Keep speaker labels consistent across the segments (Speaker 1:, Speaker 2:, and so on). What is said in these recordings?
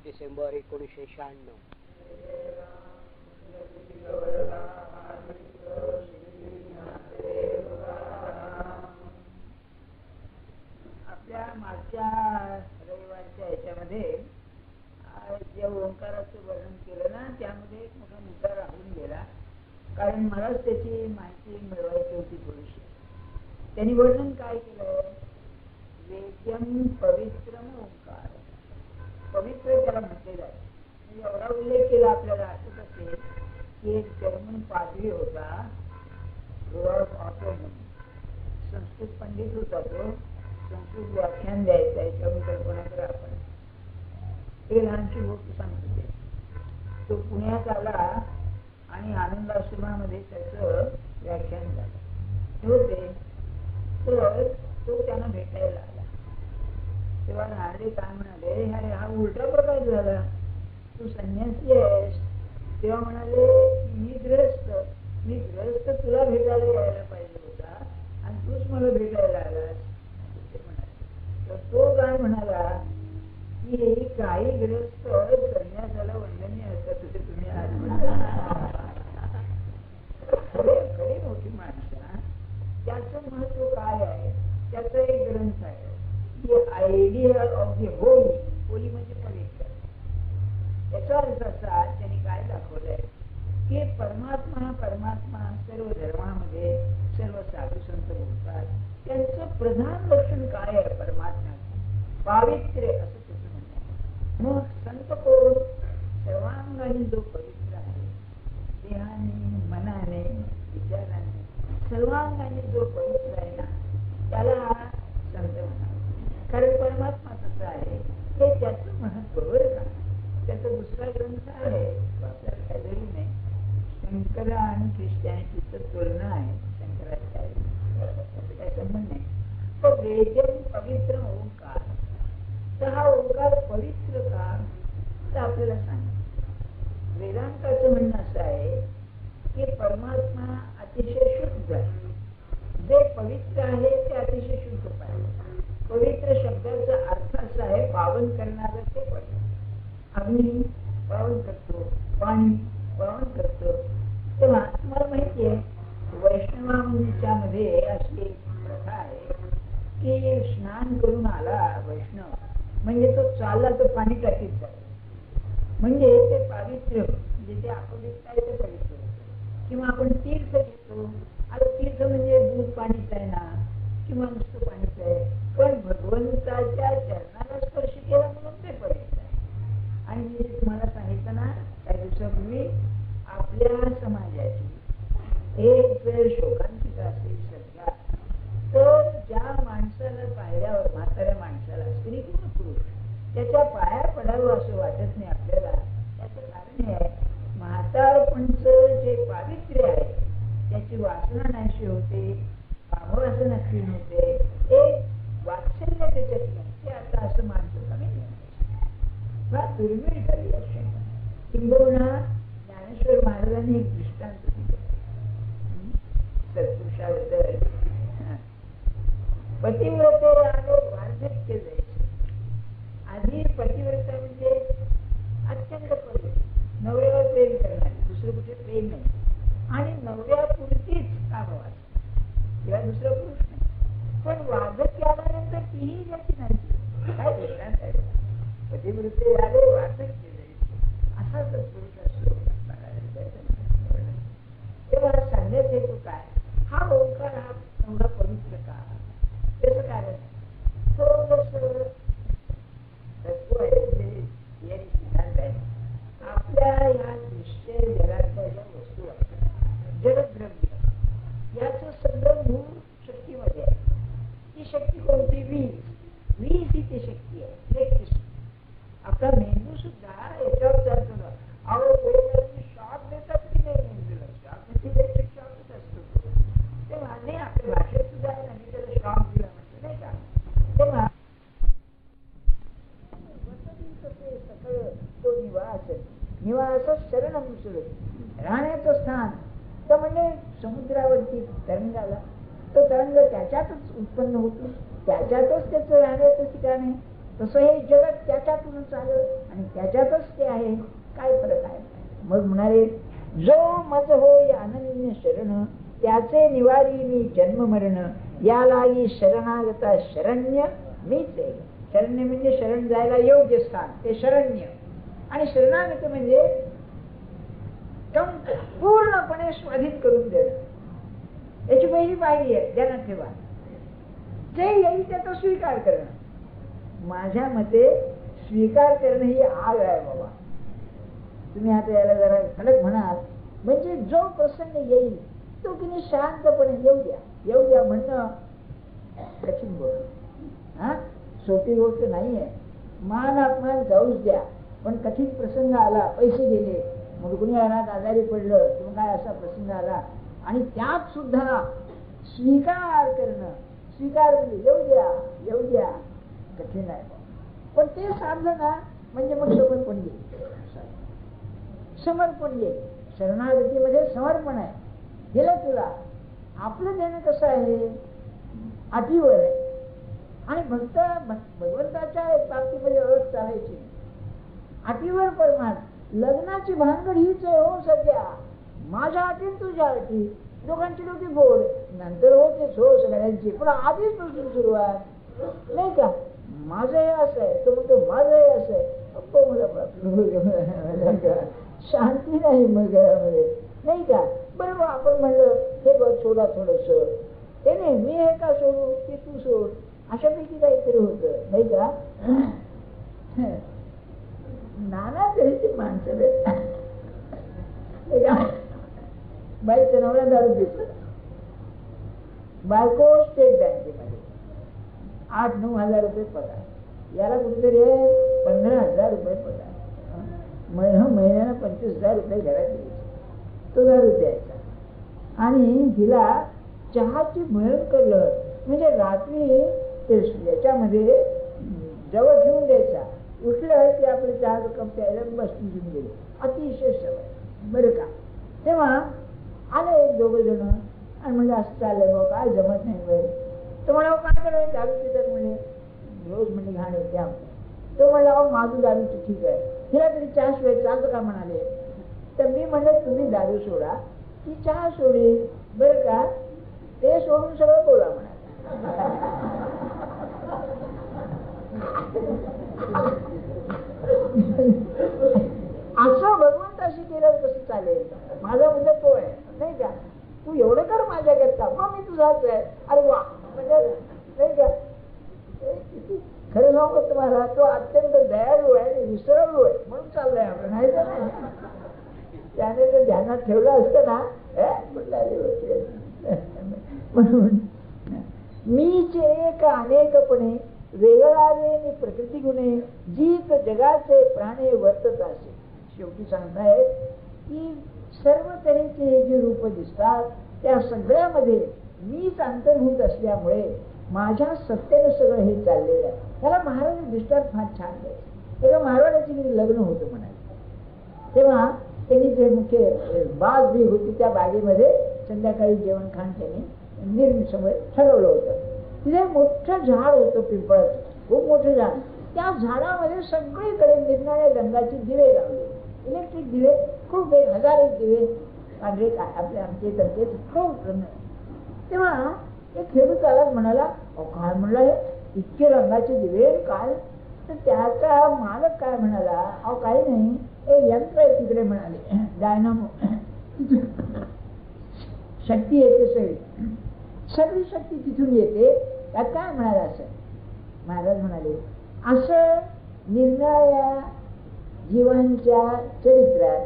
Speaker 1: डिसेंबर 1996.
Speaker 2: आपल्या मागच्या रविवारच्या ह्याच्यामध्ये जे ओंकाराचं वर्णन केलं ना, त्यामध्ये एक मोठा मुद्दा राहून गेला. कारण मलाच त्याची माहिती मिळवायची होती थोडीशी. त्यांनी वर्णन काय केलं? वेद्यम पवित्रम ओंकार, पवित्र त्याला म्हटलेलं आहे. म्हणजे एवढा उल्लेख केला आपल्याला आठवत असेल की एक जर्मन पादरी होता, रुडॉल्फ ऑटो म्हणून. संस्कृत पंडित होता तो. संस्कृत व्याख्यान द्यायचं आहे, कमी कल्पना करा आपण. एक लहानशी गोष्ट सांगतो. तो पुण्यात आला आणि आनंद आश्रमामध्ये त्याचं व्याख्यान झालं होते. तर तो त्यांना भेटायला आला. तेव्हा नारदे काय म्हणाले, अरे हा उलटा प्रकार झाला, तू संन्यासी आहेस. तेव्हा म्हणाले, मी गृहस्थ तुला भेटायला यायला पाहिजे होता आणि तूच मला भेटायला आलास. तर तो काय म्हणाला की काही गृहस्थ संन्यासाला वंदनीय असतात, तसे तुम्ही आज खरी मोठी माणसं. त्याचं महत्व काय आहे? त्याचा एक ग्रंथ आहे, idea of the Holy. Holy म्हणजे पवित्र. याचा अर्थ असा, त्यांनी काय दाखवलंय की परमात्मा सर्व धर्मामध्ये सर्व साधू संत बोलतात. त्यांचं प्रधान लक्षण काय आहे? परमात्म्याचं पावित्र्य, असं त्याचं म्हणणं आहे. मग संत कोण? सर्वांगाने जो पवित्र आहे, देहाने, मनाने, विचाराने, सर्वांगाने जो पवित्र आहे ना, त्याला संत म्हणावं. कारण परमात्मा कसं आहे हे त्याचं महत्व. बरं का, त्याचा दुसरा ग्रंथ आहे, आपल्याला काय जरी नाही. शंकर आणि ख्रिश्चॅनिटीचं तुलना आहे. शंकराचार्य काय संबंध नाही. तो वेद्यम पवित्र ओंकार. तर हा ओंकार पवित्र का, तर आपल्याला सांग. वेदांताचं म्हणणं असं आहे की परमात्मा अतिशय शुद्ध आहे. जे पवित्र आहे ते अतिशय शुद्ध पाहिजे. पवित्र शब्दाचा अर्थ असा आहे, पावन करणारं ते पवित्र. अग्नी पावन करतो, पाणी पावन करतो. तेव्हा तुम्हाला माहिती आहे, वैष्णवांच्या मध्ये अशी एक प्रथा आहे की स्नान करून आला वैष्णव म्हणजे तो चालला तर पाणी टाकीत जातो. म्हणजे ते पावित्र्य, म्हणजे ते अपवित्र आहे ते पवित्र होतं. किंवा आपण तीर्थ घेतो. आता तीर्थ म्हणजे दूध पाणीच आहे ना, किंवा नुसतं पाणीच आहे, पण भगवंताच्या चरणाला स्पर्श केला म्हणून ते पवित्र आहे. आणि मी तुम्हाला सांगितलं ना काही दिवसापूर्वी, आपल्या समाजाची एक जर शोकांतिका असेल सध्या, तर ज्या माणसाला पाहिल्यावर, म्हाताऱ्या माणसाला, स्त्री किंवा पुरुष, त्याच्या पाया पडावं असं वाटत नाही आपल्याला. त्याचं कारण हे आहे, म्हातारपणचं जे पावित्र्य आहे त्याची वासना नाहीशी होते, कामवासना क्षीण होते, एक वात्सल्य त्याच्यात नाही. ते आता असं माणसं कमी फार दुर्मिळ झाली असे. किंबहुना ज्ञानेश्वर महाराजांनी एक दृष्टांत दिलं सत्पुरुषाबद्दल. पतिव्रते आलो वार्धक्य जायचे. आधी पतिव्रता म्हणजे अत्यंत पवित्र, नवऱ्यावर प्रेम करणारी, दुसरं कुठे प्रेम नाही, आणि नवऱ्यापुरतीच कामवास किंवा दुसरा पुरुष नाही. पण वार्धक्य आल्यानंतर तीही जाती नाही. काय दृष्टांत आहे? पतिव्रते आले वार्धक्य जायचे, असा सत्पुरुष असतो. तेव्हा सांगण्यात येतो काय, हा ओंकार हा एवढा पवित्र का? त्याचं कारण थोडस तत्व आहे, म्हणजे सिद्धांत आहे. आपल्या या दृश्य जगातल्या ज्या वस्तू आहेत, जगद्रव्य, याचं सगळं मूळ शक्तीमध्ये आहे. ती शक्ती कोणती? वीज ही ती शक्ती आहे, इलेक्ट्रिसिटी. आपला मेंदू सुद्धा याच्यावर चालतो ना. अहो शॉक देतात की नाही मेंदूला? शॉक इलेक्ट्रिक शॉकच असतो. तेव्हा नाही, आपल्या भाषेत सुद्धा आहे ना, मी त्याला शॉक दिला म्हणतो नाही का. तेव्हा सगळं तो निवास शरणम सुरत, राहण्याचं स्थान. तर म्हणजे समुद्रावरती तरंग आला, तो तरंग त्याच्यातच उत्पन्न होतो, त्याच्यातच त्याचं राहण्याचं ठिकाण आहे. तसं हे जगत त्याच्यातूनच आलं आणि त्याच्यातच ते आहे. काय फरक आहे? मग म्हणाले, जो मज होय अनन्य शरण, त्याचे निवारी मी जन्म मरण, या लागी शरणागता शरण्य मीच आहे. शरण्य म्हणजे शरण जायला योग्य स्थान, ते शरण्य. आणि शरणागत म्हणजे पूर्णपणे स्वाधीन करून देणं. याची पहिली पायरी आहे, ध्यानात ठेवा. जे येईल त्याचा स्वीकार करणं. माझ्या मते स्वीकार करणं ही आग आहे बाबा. तुम्ही आता याला जरा खडक म्हणाल, म्हणजे जो प्रसंग येईल तो की नाही शांतपणे येऊ द्या. येऊ द्या म्हणणं कठीण गोष्ट, सोपी गोष्ट नाहीये. मान अपमान जाऊच द्या, पण कठीण प्रसंग आला, पैसे गेले, मग कुणी अनाथ आजारी पडलं किंवा काय असा प्रसंग आला आणि त्यात सुद्धा स्वीकार करणं, स्वीकार म्हणजे येऊ द्या कठीण आहे. पण ते साधलं ना म्हणजे मग समर्पण येईल. समर्पण येईल. शरणागतीमध्ये समर्पण आहे. गेलं तुला. आपलं देणं कसं आहे? अटीवर आहे. आणि भगवंताच्या प्राप्तीमध्ये अट चालायची. अटीवर परमार्थ. लग्नाची भानगड हीच आहे हो सध्या. माझ्या अटी तुझ्या अटी, दोघांची दोघी गोड, नंतर होतेच हो सगळ्यांची, पण आधीच पासून सुरुवात नाही का? माझं हे असं आहे, तो म्हणतो माझं हे असं आहे. मला शांती नाही मग घरामध्ये, नाही का? बरोबर आपण म्हणलं हे बघ सोडा थोडस, ते नाही मी हे का सोडू, ते तू सोड, अशापैकी काहीतरी होतं, नाही का? नाना तऱ्हेची माणसं भेटतात. बाईचा नवरा दारू देतो, बायको स्टेट बँकेमध्ये 8-9 हजार रुपये पगार, याला कुठेतरी 15,000 रुपये पगार, महिन्याला 25,000 रुपये घरात द्यायचे. तो दारू द्यायचा आणि हिला चहाची भयंकर लहर, म्हणजे रात्री याच्यामध्ये जवळ ठेवून द्यायचा, उठलं की आपलं चहाचं कप प्यायला बसून घेऊन गेले. अतिशय सवय बरं का. तेव्हा आले दोघं जण आणि म्हणजे असं चाललंय बघ, काय जमत नाही बाई. तो म्हणा काय करायचं, दारू पितात म्हणे, रोज म्हणजे घाण येते आमचं. तो म्हणला अहो माझं दारूचं ठीक आहे, हिला तरी चहा शिवाय चालतं का म्हणाले. तर मी म्हणलं तुम्ही दारू सोडा, ती चहा सोडी बरं का, ते सोडून सगळं बोला म्हणाले. असं भगवंताशी केलं कसं चालेल? माझा मुद्दा तो आहे, नाही का? तू एवढं कर माझ्या करता, मग मी तुझाच आहे. अरे वा, म्हणजे नाही का? खरं सांगू तुम्हाला, तो अत्यंत दयाळू आहे आणि विसरळू आहे म्हणून चाललंय आपण, नाही तर नाही. त्याने जर ध्यानात ठेवलं असतं ना, म्हणून मीच एक अनेकपणे वेगळावे प्रकृती गुणे, जीत जगाचे प्राणे वर्तत असे. शेवटी सांगतायत की सर्व तऱ्हेचे जे रूप दिसतात त्या सगळ्यामध्ये मीच अंतर्भूत असल्यामुळे माझ्या सत्तेनं सगळं हे चाललेलं आहे. त्याला महाराज दृष्टांत फार छान द्यायचं. तेव्हा महाराजाची लग्न होतं म्हणाले, तेव्हा त्यांनी जे मुख्य बाग जी होती त्या बागेमध्ये संध्याकाळी जेवण खाण त्यांनी निर्मिसमोर ठरवलं होतं. तिथे मोठं झाड होतं, पिंपळाचं खूप मोठं झाड. त्या झाडामध्ये सगळीकडे निरनिराळ्या रंगाचे दिवे लावले, इलेक्ट्रिक दिवे, खूप 1000 दिवे, पांढरे आपले आमचे तर्फे खूप रंग. तेव्हा एक खेडूत आला, म्हणाला अहो काय म्हणला हे इतके रंगाचे दिवे काय? तर त्याचा मालक काय म्हणाला, अहो काही नाही, हे यंत्र आहे तिकडे म्हणाले, डायनामो, शक्ती येते सगळी शक्ती तिथून येते. त्यात काय म्हणाला असं? महाराज म्हणाले असं निरनिराळ्या जीवांच्या चरित्रात,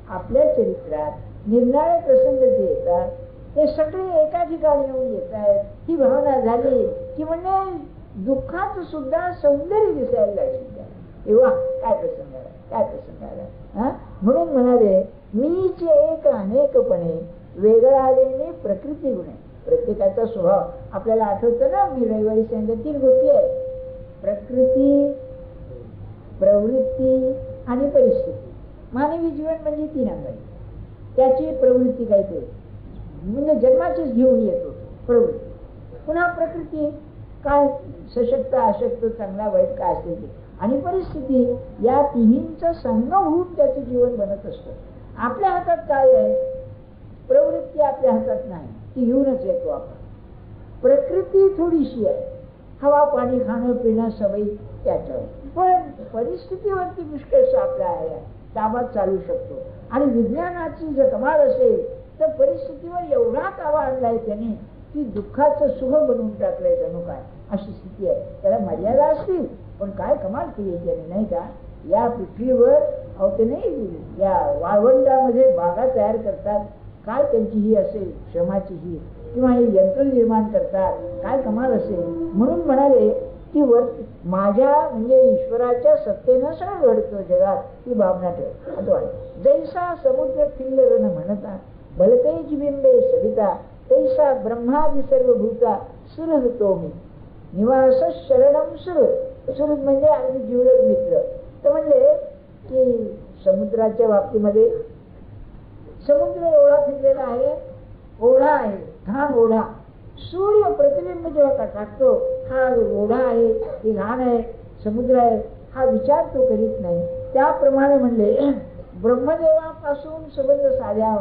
Speaker 2: आपल्या चरित्रात निरनिराळे प्रसंग जे येतात ते सगळे एका ठिकाणी येऊन येत आहेत. ही भावना झाली की म्हणजे दुःखाचं सुद्धा सौंदर्य दिसायला लागले. तेव्हा काय प्रसंग आला, काय प्रसंग आला. म्हणून म्हणाले मीच एक अनेकपणे वेगळालेने प्रकृती गुणे. प्रत्येकाचा स्वभाव आपल्याला आठवतं ना, मी रविवारी सांगितलं 3 गोष्टी आहेत, प्रकृती, प्रवृत्ती आणि परिस्थिती. मानवी जीवन म्हणजे 3 अंगाई, त्याची प्रवृत्ती काहीतरी म्हणजे जन्माचीच घेऊन येतो प्रवृत्ती. पुन्हा प्रकृती, काय सशक्त अशक्त चांगला वाईट काय असेल ते, आणि परिस्थिती, या तिन्हींचा संगम होऊन त्याचं जीवन बनत असतं. आपल्या हातात काय आहे? प्रवृत्ती आपल्या हातात नाही, ती घेऊनच येतो आपण. प्रकृती थोडीशी आहे, हवा पाणी खाणं पिणं सवयी त्याच्यावर, पण परिस्थितीवरती पुष्कळसं आपला आहे, ताबा चालू शकतो. आणि विज्ञानाची जर कमाल असेल तर परिस्थितीवर एवढा ताबा आणलाय त्याने की दुःखाचं सुख बनवून टाकलंय जणू काय, अशी स्थिती आहे. त्याला मर्यादा असतील, पण काय कमाल केली त्याने, नाही का? या पृथ्वीवर ते नाही, या वाळवंटामध्ये बागा तयार करतात, काय त्यांची ही असेल श्रमाची ही, किंवा हे यंत्र निर्माण करतात, काय कमाल असेल. म्हणून म्हणाले की वर माझ्या म्हणजे ईश्वराच्या सत्तेनं सगळं घडतं जगात, ती भावना ठेव. जैसा समुद्र किल्लर म्हणता भलतेज बिंबे सविता, तैसा ब्रह्मादि सर्वभूता सुरहतो मी निवास शरणम सुर. सुर म्हणजे अगदी जीवलग मित्र. तर म्हणले की समुद्राच्या बाबतीमध्ये समुद्र एवढा फिरलेला आहे, ओढा आहे, घाण ओढा. सूर्य प्रतिबिंब जेव्हा टाकतो, हा ओढा आहे, ही घाण आहे, समुद्र आहे, हा विचार तो करीत नाही. त्याप्रमाणे म्हणले ब्रह्मदेवापासून संबंध साध्या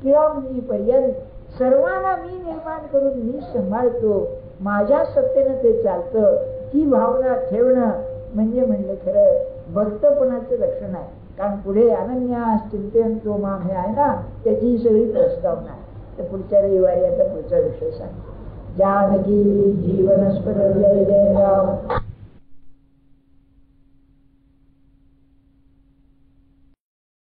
Speaker 2: किळामुंगी पर्यंत सर्वांना मी निर्माण करून मी सांभाळतो, माझ्या सत्तेनं ते चालतं. ही भावना ठेवणं म्हणजे म्हणले खरं भक्तपणाचं लक्षण आहे. कारण पुढे अनन्या चिंतयंतो माम हे आहे ना, त्याची सगळी प्रस्तावना आहे. तर पुढच्या रविवारी आता पुढचा विषय सांगतो. जानकी जीवन स्मरण जय जय राम.